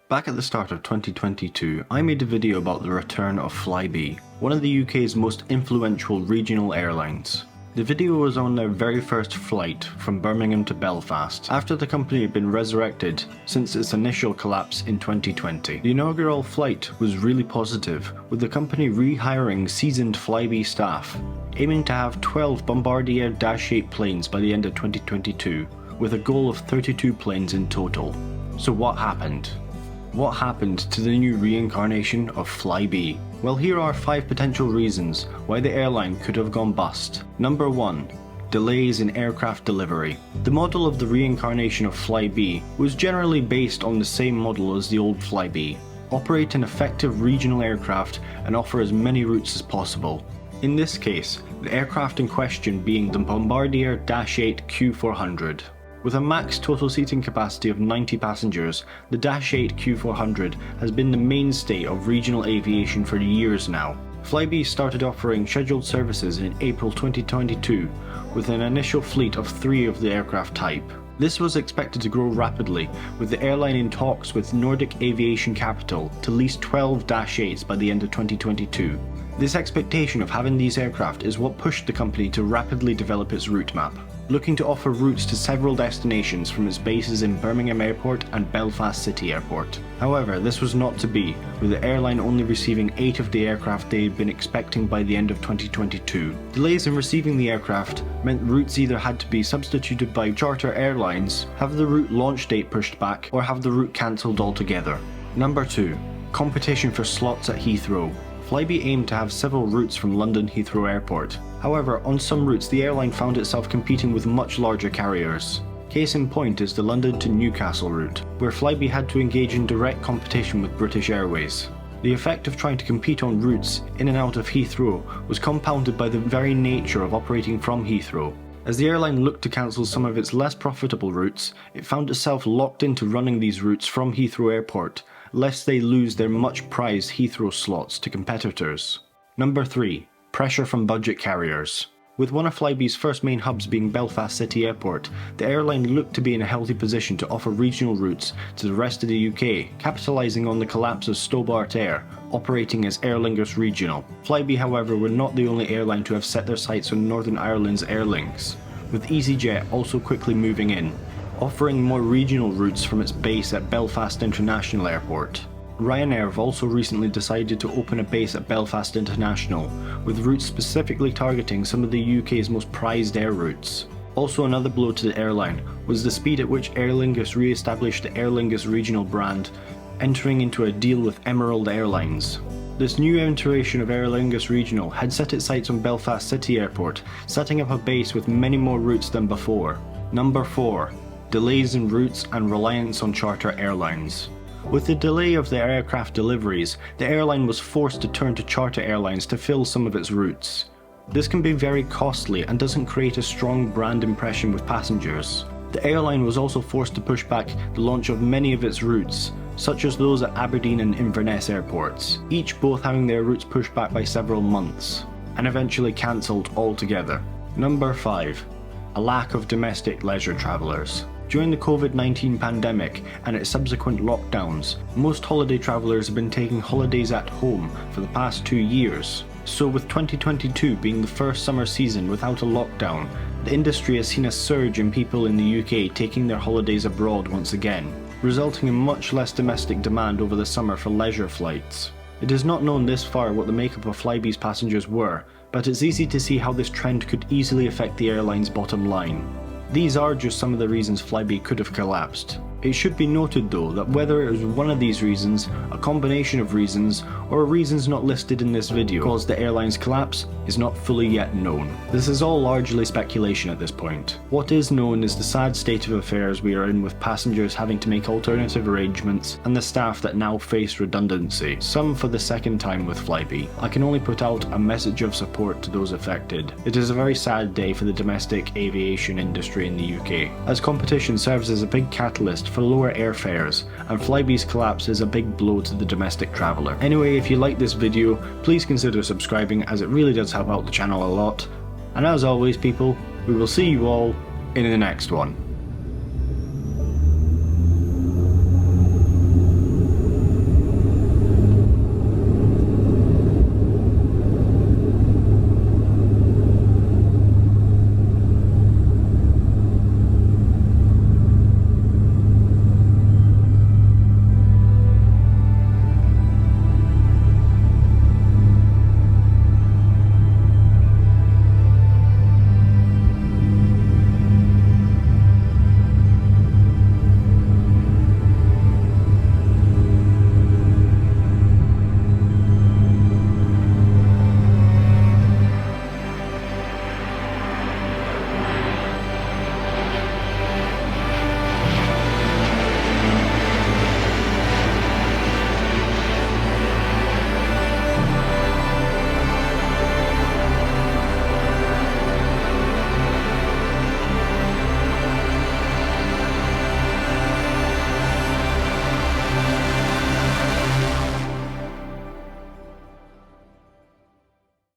Back at the start of 2022, I made a video about the return of Flybe, one of the UK's most influential regional airlines. The video was on their very first flight from Birmingham to Belfast, after the company had been resurrected since its initial collapse in 2020. The inaugural flight was really positive, with the company rehiring seasoned Flybe staff, aiming to have 12 Bombardier Dash 8 planes by the end of 2022, with a goal of 32 planes in total. So what happened? What happened to the new reincarnation of Flybe? Well, here are 5 potential reasons why the airline could have gone bust. Number 1. Delays in aircraft delivery. The model of the reincarnation of Flybe was generally based on the same model as the old Flybe: operate an effective regional aircraft and offer as many routes as possible. In this case, the aircraft in question being the Bombardier Dash 8 Q400. With a max total seating capacity of 90 passengers, the Dash 8 Q400 has been the mainstay of regional aviation for years now. Flybe started offering scheduled services in April 2022 with an initial fleet of 3 of the aircraft type. This was expected to grow rapidly, with the airline in talks with Nordic Aviation Capital to lease 12 Dash 8s by the end of 2022. This expectation of having these aircraft is what pushed the company to rapidly develop its route map, looking to offer routes to several destinations from its bases in Birmingham Airport and Belfast City Airport. However, this was not to be, with the airline only receiving 8 of the aircraft they had been expecting by the end of 2022. Delays in receiving the aircraft meant routes either had to be substituted by charter airlines, have the route launch date pushed back, or have the route cancelled altogether. Number 2. Competition for slots at Heathrow. Flybe aimed to have several routes from London Heathrow Airport. However, on some routes the airline found itself competing with much larger carriers. Case in point is the London to Newcastle route, where Flybe had to engage in direct competition with British Airways. The effect of trying to compete on routes in and out of Heathrow was compounded by the very nature of operating from Heathrow. As the airline looked to cancel some of its less profitable routes, it found itself locked into running these routes from Heathrow Airport, lest they lose their much prized Heathrow slots to competitors. Number 3. Pressure from budget carriers. With one of Flybe's first main hubs being Belfast City Airport, the airline looked to be in a healthy position to offer regional routes to the rest of the UK, capitalising on the collapse of Stobart Air, operating as Aer Lingus Regional. Flybe, however, were not the only airline to have set their sights on Northern Ireland's Aer Lingus, with EasyJet also quickly moving in, offering more regional routes from its base at Belfast International Airport. Ryanair have also recently decided to open a base at Belfast International, with routes specifically targeting some of the UK's most prized air routes. Also, another blow to the airline was the speed at which Aer Lingus re-established the Aer Lingus regional brand, entering into a deal with Emerald Airlines. This new iteration of Aer Lingus Regional had set its sights on Belfast City Airport, setting up a base with many more routes than before. Number 4. Delays in routes and reliance on charter airlines. With the delay of their aircraft deliveries, the airline was forced to turn to charter airlines to fill some of its routes. This can be very costly and doesn't create a strong brand impression with passengers. The airline was also forced to push back the launch of many of its routes, such as those at Aberdeen and Inverness airports, each both having their routes pushed back by several months, and eventually cancelled altogether. Number 5. A lack of domestic leisure travellers. During the COVID-19 pandemic and its subsequent lockdowns, most holiday travellers have been taking holidays at home for the past 2 years. So with 2022 being the first summer season without a lockdown, the industry has seen a surge in people in the UK taking their holidays abroad once again, resulting in much less domestic demand over the summer for leisure flights. It is not known this far what the makeup of Flybe's passengers were, but it's easy to see how this trend could easily affect the airline's bottom line. These are just some of the reasons Flybe could have collapsed. It should be noted though that whether it was one of these reasons, a combination of reasons, or reasons not listed in this video caused the airline's collapse is not fully yet known. This is all largely speculation at this point. What is known is the sad state of affairs we are in, with passengers having to make alternative arrangements and the staff that now face redundancy, some for the second time with Flybe. I can only put out a message of support to those affected. It is a very sad day for the domestic aviation industry in the UK, as competition serves as a big catalyst for lower airfares, and Flybe's collapse is a big blow to the domestic traveller. Anyway, if you like this video, please consider subscribing, as it really does help out the channel a lot. And as always people, we will see you all in the next one.